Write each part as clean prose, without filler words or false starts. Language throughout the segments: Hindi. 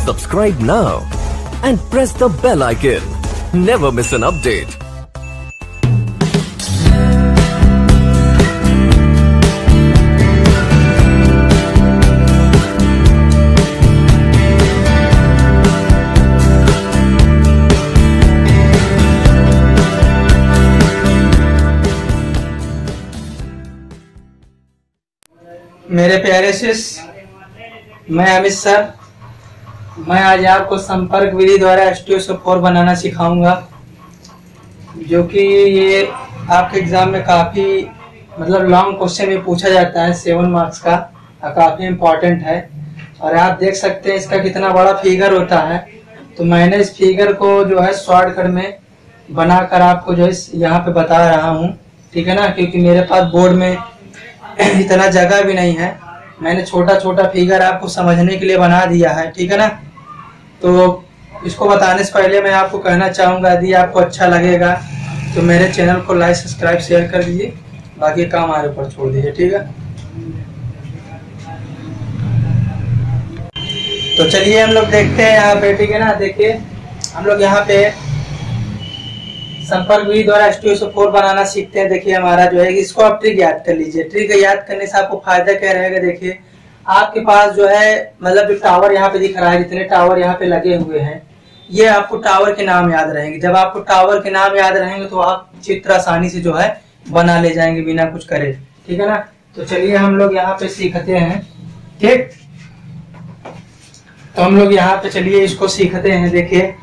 Subscribe now and press the bell icon. Never miss an update. मेरे प्यारे शिष्य, मैं अमित सर, मैं आज आपको संपर्क विधि द्वारा H2SO4 बनाना सिखाऊंगा, जो कि ये आपके एग्जाम में काफ़ी लॉन्ग क्वेश्चन में पूछा जाता है, 7 मार्क्स का, काफ़ी इम्पोर्टेंट है। और आप देख सकते हैं इसका कितना बड़ा फिगर होता है। तो मैंने इस फिगर को जो है शॉर्टकट में बनाकर आपको जो है यहाँ पे बता रहा हूँ, ठीक है ना, क्योंकि मेरे पास बोर्ड में इतना जगह भी नहीं है। मैंने छोटा छोटा फिगर आपको समझने के लिए बना दिया है, ठीक है ना। तो इसको बताने से पहले मैं आपको कहना चाहूँगा, यदि आपको अच्छा लगेगा तो मेरे चैनल को लाइक सब्सक्राइब शेयर कर दीजिए, बाकी काम हमारे ऊपर छोड़ दीजिए, ठीक है। तो चलिए हम लोग देखते हैं यहाँ पे, ठीक है ना। देखिए हम लोग यहाँ पे संपर्क विधि द्वारा H2SO4 बनाना सीखते हैं। देखिए हमारा जो है, इसको आप ट्रिक याद कर लीजिए। ट्रिक याद करने से आपको फायदा क्या रहेगा, देखिए आपके पास जो है जो टावर यहाँ पे दिख रहा है, जितने टावर यहाँ पे लगे हुए हैं, ये आपको टावर के नाम याद रहेंगे। जब आपको टावर के नाम याद रहेंगे तो आप चित्र आसानी से जो है बना ले जाएंगे बिना कुछ करे, ठीक है ना। तो चलिए हम लोग यहाँ पे सीखते हैं, ठीक। तो हम लोग यहाँ पे चलिए इसको सीखते हैं। देखिए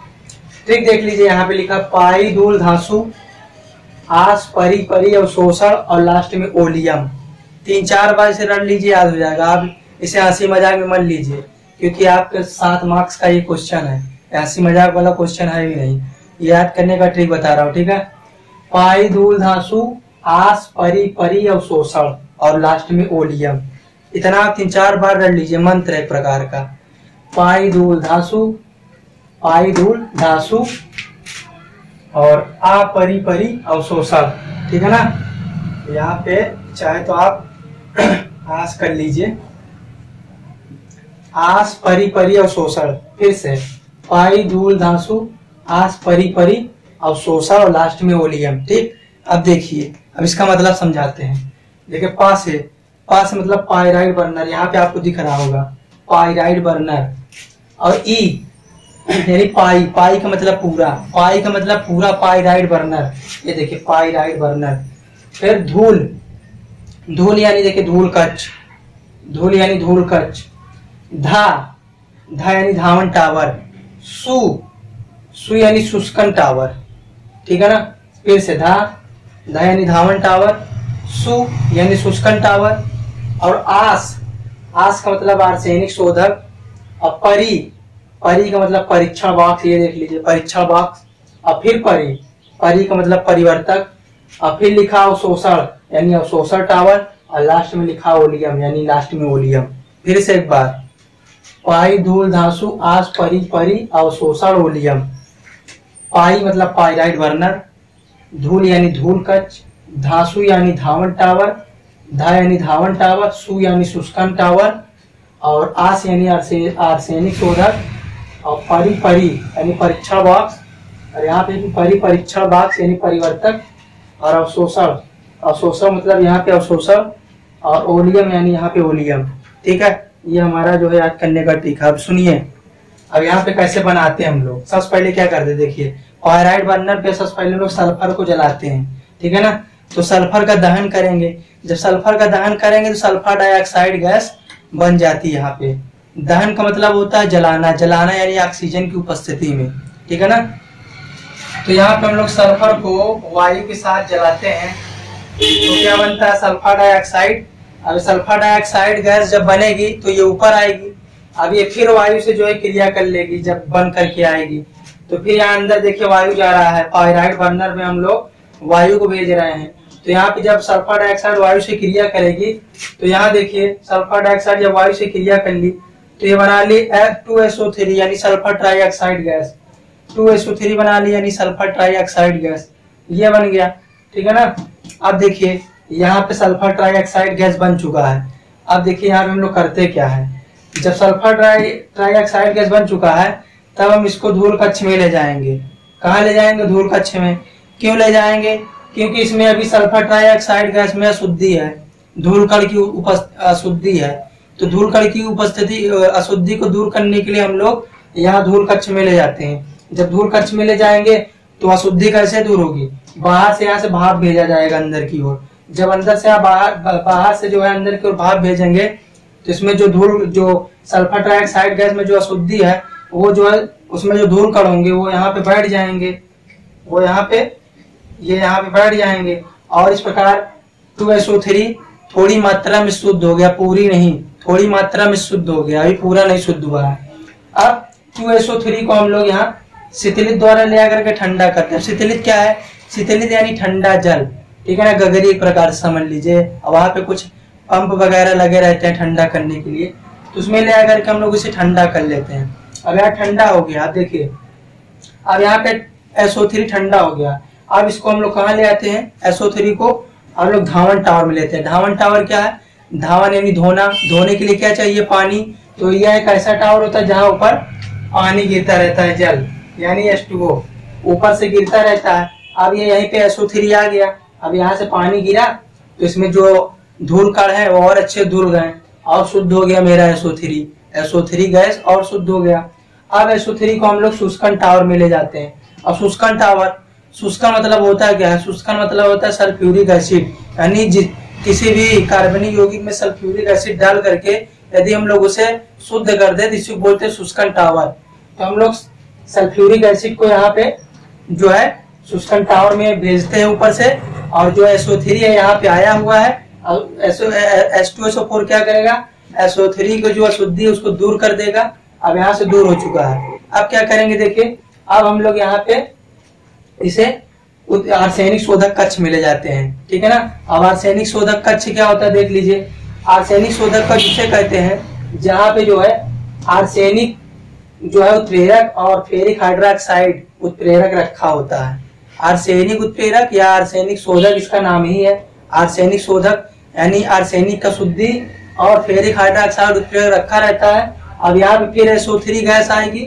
ट्रिक देख लीजिए, यहाँ पे लिखा पाई दूल धांसु आस परी परी अवशोषण और लास्ट में ओलियम। 3-4 बार इसे रट लीजिए, याद हो जाएगा। आप इसे हंसी मजाक में मत लीजिए, क्योंकि आपके 7 मार्क्स का ये क्वेश्चन है, हंसी मजाक वाला क्वेश्चन है भी नहीं। याद करने का ट्रिक बता रहा हूँ, ठीक है। पाई दूल धांसु आस परी परी अवशोषण और लास्ट में ओलियम, इतना आप 3-4 बार रट लीजिए। मंत्र एक प्रकार का, पाई दूल धांसु, पाई दूल धांसु और आ परी परी अवशोषण, ठीक है ना। यहाँ पे चाहे तो आप आस कर लीजिए, आस परी परी अवशोषण। फिर से पाई दूल धांसु आस परी परी अवशोषण और लास्ट में ओलियम, ठीक। अब देखिए, अब इसका मतलब समझाते हैं। देखिए पा से मतलब पाइराइड बर्नर, यहाँ पे आपको दिख रहा होगा पाइराइड बर्नर। और ई यानी पाई का मतलब पूरा, पाई का मतलब पूरा पाइराइड बर्नर, ये देखिए पाइराइड बर्नर। फिर धूल यानी देखिए धूल यानी धूल कच। धा यानी धावन टावर। सु यानी शुष्कन टावर, ठीक है ना। फिर से धा यानी धावन टावर, सु यानी शुष्कन टावर। और आस का मतलब आर्सेनिक शोधक। और परी का मतलब परीक्षण बॉक्स, ये देख लीजिए परीक्षण बॉक्स। और फिर परी का मतलब परिवर्तक। और फिर लिखा अवशोषण यानी अवशोषण टावर। और लास्ट में लिखा ओलियम यानी लास्ट में ओलियम। फिर से एक बार, पाई धूल धांसु आस परी परी अवशोषण ओलियम। पाई मतलब पाइराइड बर्नर, धूल यानी धूल कच, धांसु यानी धावन टावर, धा यानी धावन टावर, सु यानी शुष्कन टावर, और आस यानी आर्सेनिक शोधक, और परी यानी परीक्षण बॉक्स। और यहाँ पे परीक्षण बॉक्स यानी परिवर्तक। और अवशोषण मतलब यहाँ पे अवशोषण। और ओलियम यानी यहाँ पे ओलियम, ठीक है। ये हमारा जो है याद करने का ट्रिक है। अब सुनिए, अब यहाँ पे कैसे बनाते हैं हम लोग। सबसे पहले क्या करते हैं, देखिए पाइराइड बर्नर पे सबसे पहले लोग सल्फर को जलाते हैं, ठीक है ना। तो सल्फर का दहन करेंगे। जब सल्फर का दहन करेंगे तो सल्फर डाइऑक्साइड गैस बन जाती है। यहाँ पे दहन का मतलब होता है जलाना यानी ऑक्सीजन की उपस्थिति में, ठीक है ना। तो यहाँ पे हम लोग सल्फर को वायु के साथ जलाते हैं तो क्या बनता है, सल्फर डाइऑक्साइड। अब सल्फर डाइऑक्साइड गैस जब बनेगी तो ये ऊपर आएगी। अब ये फिर वायु से जो है क्रिया कर लेगी, जब बन करके आएगी तो फिर यहाँ अंदर देखिए वायु जा रहा है। पाइराइड बर्नर में हम लोग वायु को भेज रहे हैं। तो यहाँ पे जब सल्फर डाइऑक्साइड वायु से क्रिया करेगी तो यहाँ देखिए सल्फर डाइऑक्साइड जब वायु से क्रिया कर ली तो ये बना ली F2SO3 यानी सल्फर ट्राइऑक्साइड गैस। 2SO3 बना ली यानी सल्फर ट्राइऑक्साइड गैस, ये बन गया, ठीक है ना। अब देखिए यहाँ पे सल्फर ट्राइऑक्साइड गैस बन चुका है। अब देखिए यहाँ पे हम लोग करते क्या है, जब सल्फर ट्राइऑक्साइड गैस बन चुका है तब हम इसको धूल कक्ष में ले जाएंगे। कहाँ ले जाएंगे? धूल कक्ष में। क्यों ले जाएंगे? क्योंकि इसमें अभी सल्फर ट्राइऑक्साइड गैस में अशुद्धि है, धूल कण की अशुद्धि है। तो धूल कण की उपस्थिति अशुद्धि को दूर करने के लिए हम लोग यहाँ धूल कक्ष में ले जाते हैं। जब धूल कक्ष में ले जाएंगे तो अशुद्धि कैसे दूर होगी? बाहर से यहाँ से भाप भेजा जाएगा अंदर की ओर। जब अंदर से बाहर से जो है अंदर की ओर भाप भेजेंगे तो इसमें जो सल्फर ट्राइऑक्साइड गैस में जो अशुद्धि है वो जो है उसमें जो धूल कण होंगे वो यहाँ पे बैठ जाएंगे, वो यहाँ पे बैठ जाएंगे। और इस प्रकार 2SO3 थोड़ी मात्रा में शुद्ध हो गया, पूरी नहीं, थोड़ी मात्रा में शुद्ध हो गया, अभी पूरा नहीं शुद्ध हुआ है। अब 2SO3 को हम लोग यहाँ शीतलित द्वारा ले आकर के ठंडा करते हैं। शीतलित क्या है? शीतलित यानी ठंडा जल, ठीक है ना, गगरी एक प्रकार से समझ लीजिए। वहां पे कुछ पंप वगैरह लगे रहते हैं ठंडा करने के लिए, तो उसमें ले आकर के हम लोग इसे ठंडा कर लेते हैं। अब यहाँ ठंडा हो गया, आप देखिए अब यहाँ पे SO3 ठंडा हो गया। अब इसको हम लोग कहाँ ले आते हैं? SO3 को हम लोग धावन टावर में लेते हैं। धावन टावर क्या है? धावन यानी धोना, धोने के लिए क्या चाहिए? पानी। तो यह एक ऐसा टावर होता है जहाँ ऊपर पानी गिरता रहता है, जल यानी H2O ऊपर से गिरता रहता है। अब ये यहीं पे SO3 आ गया। अब यहाँ से पानी गिरा तो इसमें जो धूल कण है वो और अच्छे धुल गए और शुद्ध हो गया मेरा SO3 गैस और शुद्ध हो गया। अब SO3 को हम लोग शुष्कन टावर में ले जाते हैं। अब शुष्कन टावर, शुष्कन मतलब होता है क्या है? शुष्कन मतलब होता है सल्फ्यूरिक एसिड, यानी किसी भी कार्बनिक यौगिक में सल्फ्यूरिक एसिड डाल करके यदि हम लोग उसे शुद्ध कर दे तो इसे बोलते हैं शुष्कन टावर। तो हम लोग सल्फ्यूरिक एसिड को यहाँ पे जो है शुष्कन टावर में भेजते हैं ऊपर से, और जो SO3 है यहाँ पे आया हुआ है। अब H2SO4 क्या करेगा? SO3 को जो अशुद्धि है उसको दूर कर देगा। अब यहाँ से दूर हो चुका है। अब क्या करेंगे? देखिए अब हम लोग यहाँ पे इसे आर्सेनिक शोधक कक्ष में ले जाते हैं, ठीक है ना। अब आर्सेनिक शोधक कक्ष क्या होता है देख लीजिए। आर्सेनिक शोधक कक्ष जिसे कहते हैं जहाँ पे जो है आर्सेनिक जो है उत्प्रेरक और फेरिक हाइड्रोक्साइड उत्प्रेरक रखा होता है। आर्सेनिक उत्प्रेरक या आर्सेनिक शोधक इसका नाम ही है। आर्सेनिक शोधक यानी आर्सेनिक का शुद्धि और फेरिक हाइड्रोक्साइड उत्प्रेरक रखा रहता है। अब यहाँ पे फिर SO3 गैस आएगी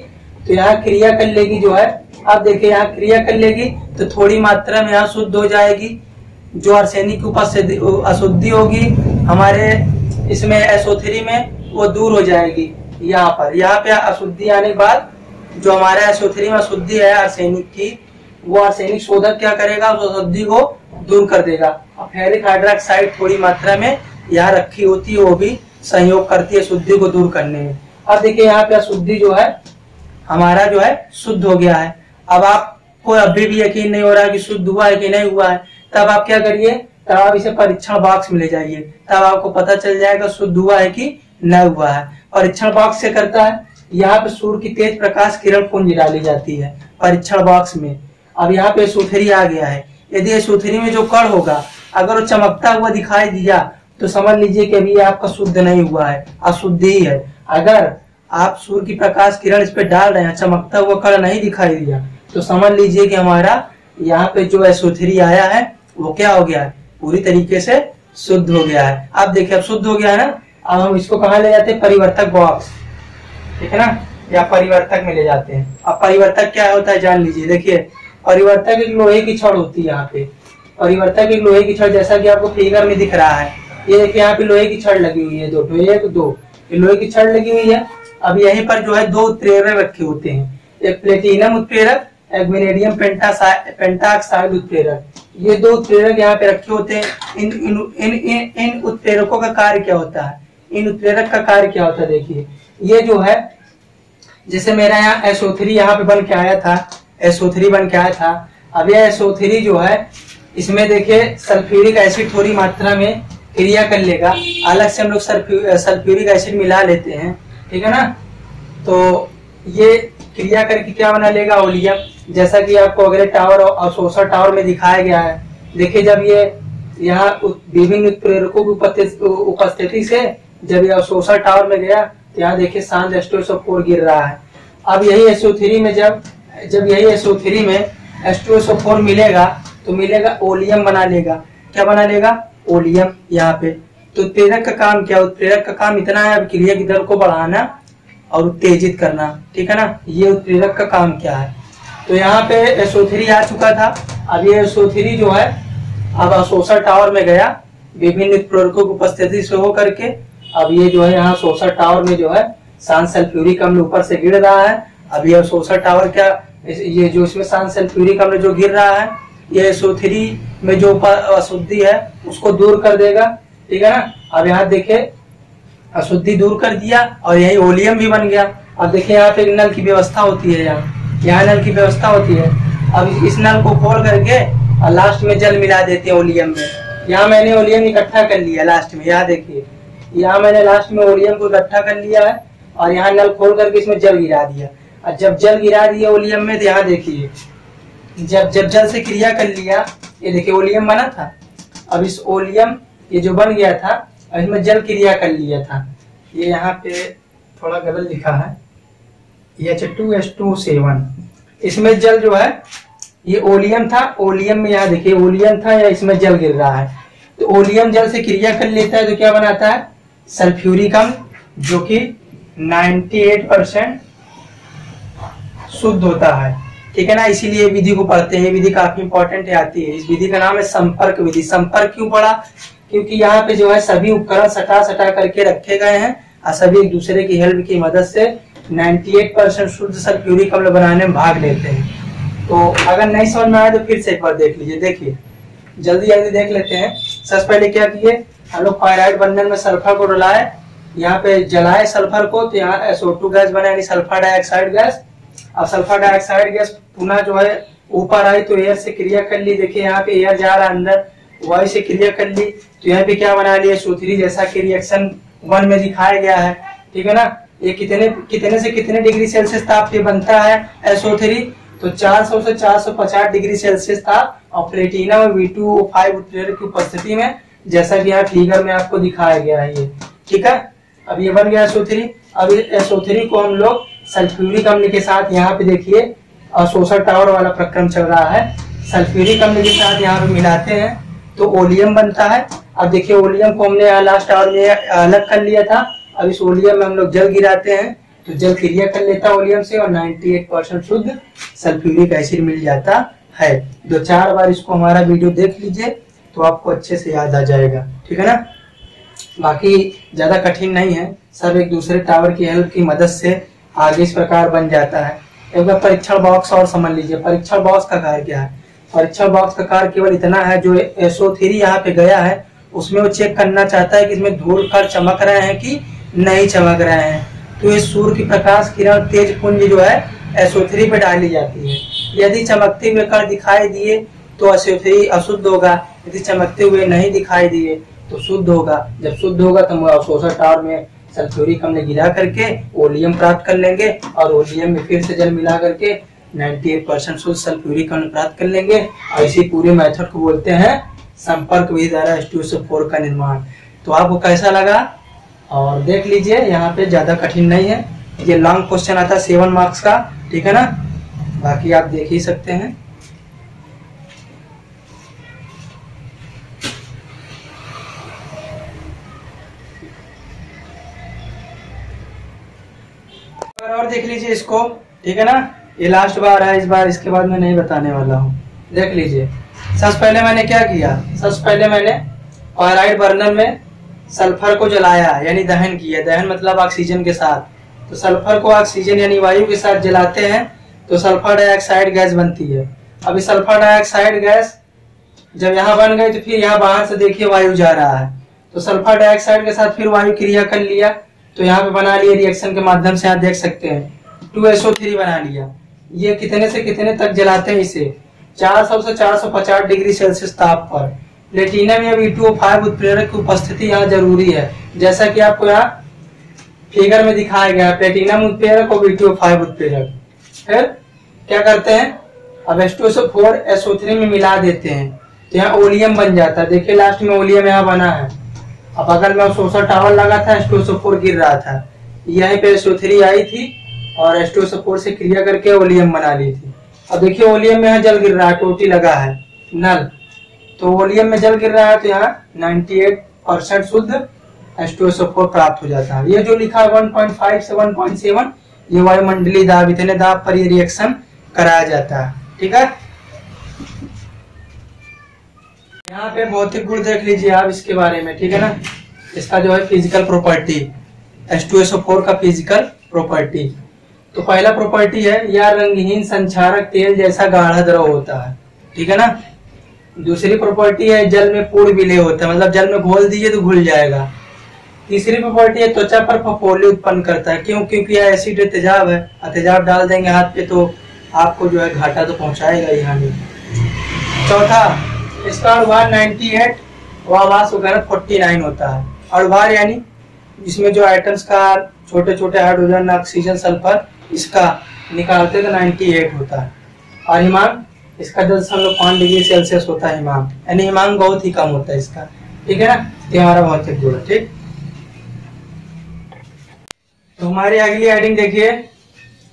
तो यहाँ क्रिया कर लेगी जो है। अब देखिए यहाँ क्रिया कर लेगी तो थोड़ी मात्रा में यहाँ शुद्ध हो जाएगी। जो आर्सेनिक की उपस्थिति अशुद्धि होगी हमारे इसमें SO3 में वो दूर हो जाएगी। यहाँ पे अशुद्धि आने के बाद जो हमारा SO3 में अशुद्धि है आर्सेनिक की, वो आर्सेनिक शोधक क्या करेगा? उस अशुद्धि को दूर कर देगा। और फेरिक हाइड्रोक्साइड थोड़ी मात्रा में यहाँ रखी होती है, वो भी सहयोग करती है शुद्धि को दूर करने में। अब देखिए यहाँ पे अशुद्धि जो है हमारा जो है शुद्ध हो गया है। अब आपको अभी भी यकीन नहीं हो रहा कि शुद्ध हुआ है कि नहीं हुआ है, तब आप क्या करिए? तब आप इसे परीक्षण बॉक्स में ले जाइए, तब आपको पता चल जाएगा शुद्ध हुआ है कि नहीं हुआ है। परीक्षण बॉक्स से करता है, यहाँ पे सूर्य की तेज प्रकाश किरण पुंज डाली जाती है परीक्षण बॉक्स में। अब यहाँ पे SO3 आ गया है। यदि SO3 में जो कण होगा अगर वो चमकता हुआ दिखाई दिया तो समझ लीजिए कि अभी आपका शुद्ध नहीं हुआ है, अशुद्धि ही है। अगर आप सूर्य की प्रकाश किरण इस पे डाल रहे हैं, चमकता हुआ कण नहीं दिखाई दिया, तो समझ लीजिए कि हमारा यहाँ पे जो SO3 आया है वो क्या हो गया है? पूरी तरीके से शुद्ध हो गया है। अब देखिए अब शुद्ध हो गया है ना। अब हम इसको कहाँ ले जाते हैं? परिवर्तक बॉक्स, ठीक है ना, या परिवर्तक में ले जाते हैं। अब परिवर्तक क्या होता है जान लीजिए। देखिए परिवर्तक एक लोहे की छड़ होती है। यहाँ पे परिवर्तक एक लोहे की छड़, जैसा कि आपको फिगर में दिख रहा है। ये देखिए यहाँ पे लोहे की छड़ लगी हुई है, दो लोहे की छड़ लगी हुई है। अब यहीं पर जो है दो उत्प्रेरक रखे होते हैं, एक प्लेटिनम उत्प्रेरक, एक वेनेडियम पेंटाऑक्साइड उत्प्रेरक। ये दो उत्प्रेरक यहाँ पे रखे होते हैं। इन उत्प्रेरकों का कार्य क्या होता है? इन उत्प्रेरक का कार्य क्या होता है? देखिए ये जो है जैसे मेरा यहाँ SO3 यहाँ पे बन के आया था, SO3 बन के आया था। अब यह SO3 जो है इसमें देखिए सल्फ्यूरिक एसिड थोड़ी मात्रा में क्रिया कर लेगा। अलग से हम लोग सल्फ्यूरिक एसिड मिला लेते हैं, ठीक है ना। तो ये क्रिया करके क्या बना लेगा? ओलियम। जैसा कि आपको अगले टावर और सोसर टावर में दिखाया गया है। देखिए जब ये यहाँ विभिन्न उत्प्रेरकों की उपस्थिति से जब यह सोसर टावर में गया तो यहाँ देखिए शांत H2SO4 गिर रहा है। अब यही SO3 में जब यही SO3 में H2SO4 मिलेगा तो मिलेगा ओलियम बना लेगा। क्या बना लेगा? ओलियम। यहाँ पे तो उत्प्रेरक का काम क्या, उत्प्रेरक का काम इतना है अब क्रिया की दर को बढ़ाना और उत्तेजित करना, ठीक है ना। ये उत्प्रेरक का काम क्या है। तो यहाँ पे SO3 आ चुका था। अब ये SO3 जो है अब अवशोषण टावर में गया, विभिन्न उत्प्रेरकों की उपस्थिति से हो करके अब ये जो है यहाँ अवशोषण टावर में जो है शांत सल्फ्यूरिक अम्ल ऊपर से गिर रहा है। अब ये अवशोषण टावर क्या, ये जो इसमें शांत सल्फ्यूरिक अम्ल जो गिर रहा है ये SO3 में जो अशुद्धि है उसको दूर कर देगा, ठीक है ना। अब यहाँ देखे अशुद्धि दूर कर दिया और यही ओलियम भी बन गया। अब देखिए यहाँ पे एक नल की व्यवस्था होती है, यहाँ नल की व्यवस्था होती है। अब इस नल को खोल करके और लास्ट में जल मिला देते हैं ओलियम में। यहाँ मैंने ओलियम इकट्ठा कर लिया लास्ट में, यहाँ देखिए यहाँ मैंने लास्ट में ओलियम को इकट्ठा कर लिया है और यहाँ नल खोल करके इसमें जल गिरा दिया। और जब जल गिरा दिया ओलियम में तो यहाँ देखिए जब जल से क्रिया कर लिया, ये देखिए ओलियम बना था। अब इस ओलियम ये जो बन गया था इसमें जल क्रिया कर लिया था। ये यहाँ पे थोड़ा गलत लिखा है, ये H2SO7 इसमें जल जो है ये ओलियम था, ओलियम में यहाँ देखिए ओलियम था या इसमें जल गिर रहा है। तो ओलियम जल से क्रिया कर लेता है तो क्या बनाता है सल्फ्यूरिक अम्ल, जो कि 98% शुद्ध होता है, ठीक है ना। इसीलिए विधि को पढ़ते हैं, ये विधि काफी इंपॉर्टेंट आती है। इस विधि का नाम है संपर्क विधि। संपर्क क्यों पढ़ा, क्योंकि यहाँ पे जो है सभी उपकरण सटा करके रखे गए हैं और सभी एक दूसरे की हेल्प की मदद से 98% शुद्ध सल्फ्यूरिक अम्ल बनाने में भाग लेते हैं। तो अगर नहीं समझ में आया तो फिर से एक बार देख लीजिए। देखिए जल्दी जल्दी देख लेते हैं। सबसे पहले क्या किए हम लोग, पायराइड बंधन में सल्फर को डलाए, यहाँ पे जलाए सल्फर को, तो यहाँ SO2 गैस बना यानी सल्फर डाइऑक्साइड गैस। अब सल्फर डाइऑक्साइड गैस पुनः जो है ऊपर आई तो एयर से क्रिया कर ली। देखिए यहाँ पे एयर जा रहा है अंदर, वायु से क्रिया कर ली तो यहाँ पे क्या बना लिया SO3 जैसा कि रिएक्शन 1 में दिखाया गया है, ठीक है ना। ये कितने से कितने डिग्री सेल्सियस ताप पे बनता है SO3, तो 400 से 450 डिग्री सेल्सियस ताप और प्लेटिनम और V2O5 उत्प्रेरक की उपस्थिति में, जैसा कि यहाँ फिगर में आपको दिखाया गया है ये, ठीक है। अब ये बन गया SO3। अब SO3 को हम लोग सल्फ्यूरिक अम्ल के साथ यहाँ पे देखिए अवशोषण टावर वाला प्रक्रम चल रहा है, सल्फ्यूरिक अम्ल के साथ यहाँ पे मिलाते हैं तो ओलियम बनता है। अब देखिए ओलियम को हमने लास्ट आवर में अलग कर लिया था। अब इस ओलियम में हम लोग जल गिराते हैं तो जल क्रिया कर लेता है ओलियम से और 98% शुद्ध सल्फ्यूरिक एसिड मिल जाता है। 2-4 बार इसको हमारा वीडियो देख लीजिए तो आपको अच्छे से याद आ जाएगा, ठीक है ना। बाकी ज्यादा कठिन नहीं है, सब एक दूसरे टावर की हेल्प की मदद से आगे इस प्रकार बन जाता है। एक बार परीक्षण बॉक्स और समझ लीजिए। परीक्षण बॉक्स का कार्य क्या है, परीक्षण बॉक्स का कार्य केवल इतना है, जो SO3 यहाँ पे गया है उसमें वो चेक करना चाहता है कि इसमें धूल कण चमक रहे हैं कि नहीं चमक रहे हैं। तो ये सूर्य की प्रकाश किरण तेज पुंज जो है SO3 पे डाली जाती है। यदि चमकते हुए कण दिखाई दिए तो SO3 अशुद्ध होगा, यदि चमकते हुए नहीं दिखाई दिए तो शुद्ध होगा। जब शुद्ध होगा तो हम अवशोषण टावर में सल्फ्यूरिक अम्ल गिरा करके ओलियम प्राप्त कर लेंगे और ओलियम में फिर से जल मिला करके 98% शुद्ध सल्फ्यूरिक अम्ल प्राप्त कर लेंगे। और इसी पूरे मेथड को बोलते हैं संपर्क विधि द्वारा H2SO4 का निर्माण। तो आपको कैसा लगा और देख लीजिए, यहाँ पे ज्यादा कठिन नहीं है। ये लॉन्ग क्वेश्चन आता है 7 मार्क्स का, ठीक है ना। बाकी आप देख ही सकते हैं। और देख लीजिए इसको, ठीक है ना। ये लास्ट बार है, इस बार इसके बाद मैं नहीं बताने वाला हूँ। देख लीजिए सबसे पहले मैंने क्या किया, सबसे पहले मैंने पायराइड बर्नर में सल्फर को जलाया यानी दहन किया। दहन मतलब ऑक्सीजन के साथ। तो सल्फर को ऑक्सीजन यानी वायु के साथ जलाते हैं तो सल्फर डाइऑक्साइड गैस बनती है। अभी सल्फर डाइऑक्साइड गैस जब यहाँ बन गई तो फिर यहाँ बाहर से देखिए वायु जा रहा है, तो सल्फर डाइऑक्साइड के साथ फिर वायु क्रिया कर लिया तो यहाँ पे बना लिया रिएक्शन के माध्यम से, आप देख सकते हैं 2SO3 बना लिया। ये कितने से कितने तक जलाते हैं इसे, 400 से 450 डिग्री सेल्सियस ताप पर। प्लेटिनम या V2O5 उत्प्रेरक की उपस्थिति यहाँ जरूरी है, जैसा कि आपको यहाँ फिगर में दिखाया गया है, प्लेटिनम उत्प्रेरक और V2O5 उत्प्रेरक। फिर क्या करते हैं, अब H2SO4 SO3 में मिला देते हैं तो यहाँ ओलियम बन जाता है। देखिए लास्ट में ओलियम यहाँ बना है। अब बगल में अवशोषण टावर लगा था, H2SO4 गिर रहा था, यहीं पे SO3 आई थी और H2SO4 से क्रिया करके ओलियम बना ली थी। अब देखिए ओलियम में यहाँ जल गिर रहा है, टोटी लगा है नल, तो ओलियम में जल गिर रहा है तो यहाँ 1% शुद्ध H2SO4 प्राप्त हो जाता है। ये जो लिखा है 1.5 से 1.7 ये वायुमंडलीय दाब, इतने दाब पर ये रिएक्शन कराया जाता है। ठीक है, यहाँ पे भौतिक गुण देख लीजिए आप इसके बारे में। ठीक है ना, इसका जो है फिजिकल प्रॉपर्टी, H2SO4 का फिजिकल प्रॉपर्टी। तो पहला प्रॉपर्टी है यह रंगहीन संक्षारक तेल जैसा गाढ़ा द्रव होता है। ठीक है ना। दूसरी प्रॉपर्टी है जल में पूर्ण विलय होता है, मतलब जल में घोल दीजिए तो घुल जाएगा। तीसरी प्रॉपर्टी है त्वचा पर फफोले उत्पन्न करता है। क्यों? क्योंकि यह एसिड तेजाब है, तेजाब डाल देंगे हाथ पे तो आपको जो है घाटा तो पहुंचाएगा ही हानि। चौथा, इसका अणुभार 98 व आवास वगैरह 49 होता है। अणुभार यानी इसमें जो आइटम्स का छोटे छोटे हाइड्रोजन, ऑक्सीजन, सल्फर इसका निकालते तो 98 होता है। और हिमांक इसका 10.5 डिग्री सेल्सियस होता है हिमांक, यानी हिमांक बहुत ही कम होता है इसका। ठीक है ना, ये हमारा भौतिक गुण है। ठीक, तो हमारी अगली हेडिंग देखिए,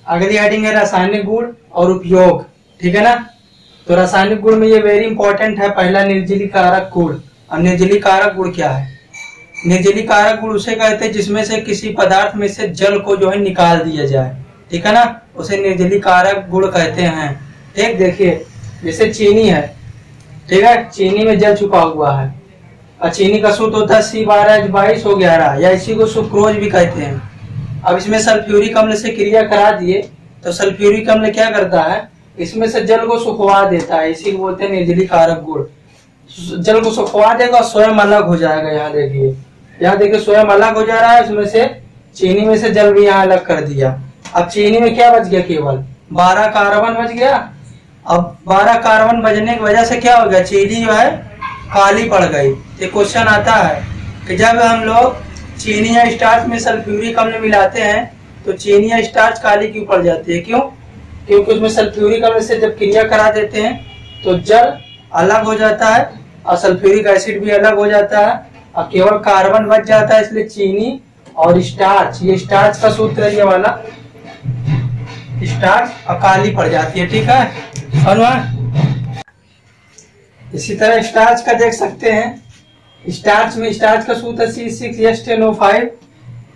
अगली हेडिंग है रासायनिक गुण और उपयोग। ठीक है ना, तो रासायनिक गुण में ये वेरी इंपॉर्टेंट है। पहला निर्जलीकारक गुण। और निर्जलीकारक गुण क्या है? निर्जलीकारक गुण उसे कहते हैं जिसमें से किसी पदार्थ में से जल को जो है निकाल दिया जाए। ठीक है ना, उसे निर्जलीकारक गुण कहते हैं। ठीक, देखिए जैसे चीनी है, ठीक है, चीनी में जल छुपा हुआ है और चीनी का सूत्र होता है C12H22O11 या इसी को सुक्रोज भी कहते हैं। अब इसमें सल्फ्यूरिक अम्ल से क्रिया करा दिए तो सल्फ्यूरिक अम्ल क्या करता है, इसमें से जल को सुखवा देता है, इसी को बोलते हैं निर्जलीकारक गुण। जल को सुखवा देगा और स्वयं अलग हो जाएगा। यहाँ देखिए, यहाँ देखिए स्वयं अलग हो जा रहा है, उसमें से चीनी में से जल भी यहाँ अलग कर दिया। अब चीनी में क्या बच गया? केवल 12 कार्बन बच गया। अब 12 कार्बन बचने की वजह से क्या हो गया, चीनी जो है काली पड़ गई। तो क्वेश्चन आता है कि जब हम लोग चीनी या स्टार्च में सल्फ्यूरिक अम्ल मिलाते हैं तो चीनी या स्टार्च काली क्यों पड़ जाती है? क्यों? क्योंकि उसमें सल्फ्यूरिक अम्ल से जब क्रिया करा देते हैं तो जल अलग हो जाता है और सल्फ्यूरिक एसिड भी अलग हो जाता है और केवल कार्बन बच जाता है। इसलिए चीनी और स्टार्च, ये स्टार्च का सूत्र है, ये वाला स्टार्च और काली पड़ जाती है। ठीक है, और इसी तरह स्टार्च का देख सकते हैं, स्टार्च में स्टार्च का सूत्र C6H10O5।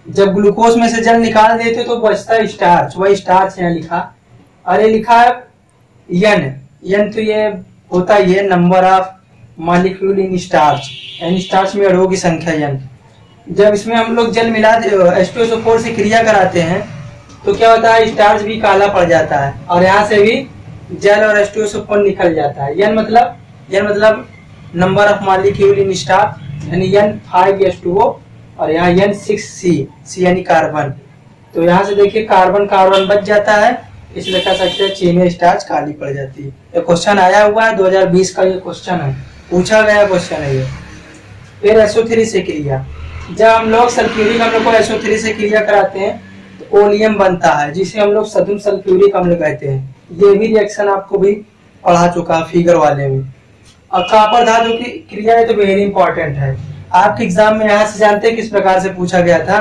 जब ग्लूकोज में से जल निकाल देते तो बचता है स्टार्च, वही स्टार्च यहाँ लिखा। अरे लिखा है N, तो ये होता है ये number of molecule in starch, यानी स्टार्च में अणुओं की संख्या N। जब इसमें हम लोग जल मिला H2SO4 से क्रिया कराते हैं तो क्या होता है, स्टार्च भी काला पड़ जाता है और यहाँ से भी जल और H2SO4 निकल जाता है। N मतलब number of molecule in starch, यानी N5H2O और यहाँ N6C यानी कार्बन। तो यहाँ से देखिए कार्बन बच जाता है, इसलिए कह सकते हैं चीनी स्टार्च काली पड़ जाती है। ये क्वेश्चन आया हुआ है 2020 का, ये क्वेश्चन है, पूछा गया क्वेश्चन है ये। फिर SO3 से क्रिया, जब हम लोग सल्फ्यूरिक अम्ल को SO3 से क्रिया कराते हैं तो ओलियम बनता है, जिसे हम लोग सदुम सल्फ्यूरिक अम्ल कहते हैं। ये भी रिएक्शन आपको भी पढ़ा चुका है फिगर वाले में। और कॉपर धातु की क्रिया है तो वेरी इंपॉर्टेंट है। आपके एग्जाम में यहाँ से जानते हैं किस प्रकार से पूछा गया था,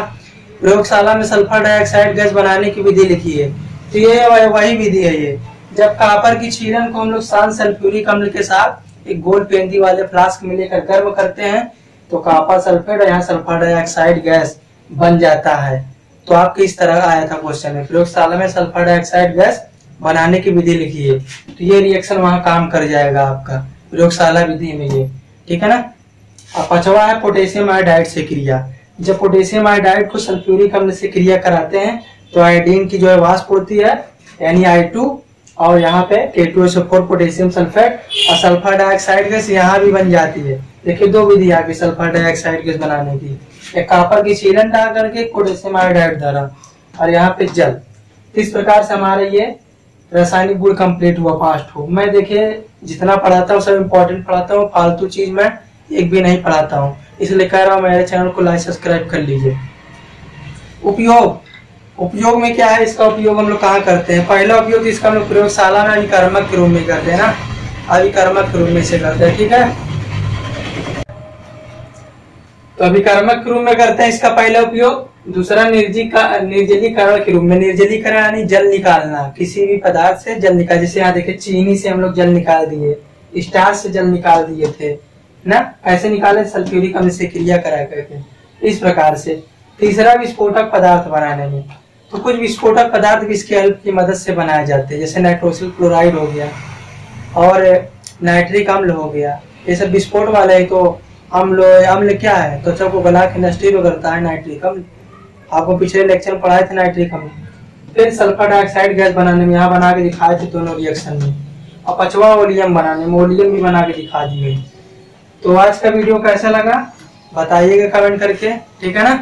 प्रयोगशाला में सल्फर डाइऑक्साइड गैस बनाने की विधि लिखी है। तो ये वही विधि है ये, जब कॉपर की छीलन को हम लोग शांत सल्फ्यूरिक अम्ल के साथ एक गोल पेंदी वाले फ्लास्क में लेकर गर्म करते हैं तो कॉपर सल्फेट और यहाँ सल्फर डाइऑक्साइड गैस बन जाता है। तो आपके इस तरह आया था क्वेश्चन में, प्रयोगशाला में सल्फर डाइऑक्साइड गैस बनाने की विधि लिखी है, तो ये रिएक्शन वहां काम कर जाएगा आपका प्रयोगशाला विधि में ये। ठीक है ना। अब पांचवा है पोटेशियम आयोडाइड से क्रिया। जब पोटेशियम आयोडाइड को सल्फ्यूरिक अम्ल से क्रिया कराते हैं तो आयोडीन की जो है वाष्प होती है, यानी I2, और यहाँ पे K2SO4 पोटेशियम सल्फेट और सल्फर डाइऑक्साइड गैस यहाँ भी बन जाती है। देखिए दो विधि आ गई सल्फर डाइऑक्साइड गैस बनाने की, एक कॉपर की छीलन डाल करके पोटेशियम आयोडाइड द्वारा और यहाँ पे जल। इस प्रकार से हमारा ये रासायनिक गुण कंप्लीट हुआ फास्ट हो। मैं देखिए जितना पढ़ाता हूँ सब इम्पोर्टेंट पढ़ाता हूँ, फालतू चीज मैं एक भी नहीं पढ़ाता हूँ, इसलिए कह रहा हूँ मेरे चैनल को लाइक सब्सक्राइब कर लीजिए। उपयोग में क्या है, इसका उपयोग हम लोग कहाँ करते हैं? पहला उपयोग इसका हम लोग प्रयोगशाला में अभिकर्मक के रूप में करते हैं ना, अभिकर्मक के रूप में से करते हैं। ठीक है, तो अभिकर्मक के रूप में करते हैं इसका पहला उपयोग। दूसरा निर्जलीकरण के रूप में, निर्जलीकरण यानी जल निकालना, किसी भी पदार्थ से जल निकाल। जैसे यहाँ देखिए चीनी से हम लोग जल निकाल दिए, स्टार्च से जल निकाल दिए थे, ना, कैसे निकाले, सल्फ्यूरिक अम्ल से क्रिया करा करके इस प्रकार से। तीसरा विस्फोटक पदार्थ बनाने में, तो कुछ विस्फोटक पदार्थ भी इसके हेल्प की मदद से बनाए जाते हैं, जैसे नाइट्रोसिल क्लोराइड हो गया और नाइट्रिक अम्ल हो गया, ये सब विस्फोट वाले है। तो अम्ल क्या है, त्वचा को गला के नष्ट करता है नाइट्रिक अम्ल, आपको पिछले लेक्चर में पढ़ाए थे नाइट्रिक अम्ल। फिर सल्फर डाइऑक्साइड गैस बनाने में यहाँ बना के दिखाए थे दोनों रिएक्शन में, और पांचवा ओलियम बनाने में, ओलियम भी बना के दिखा दी गई। तो आज का वीडियो कैसा लगा बताइएगा कमेंट करके, ठीक है ना।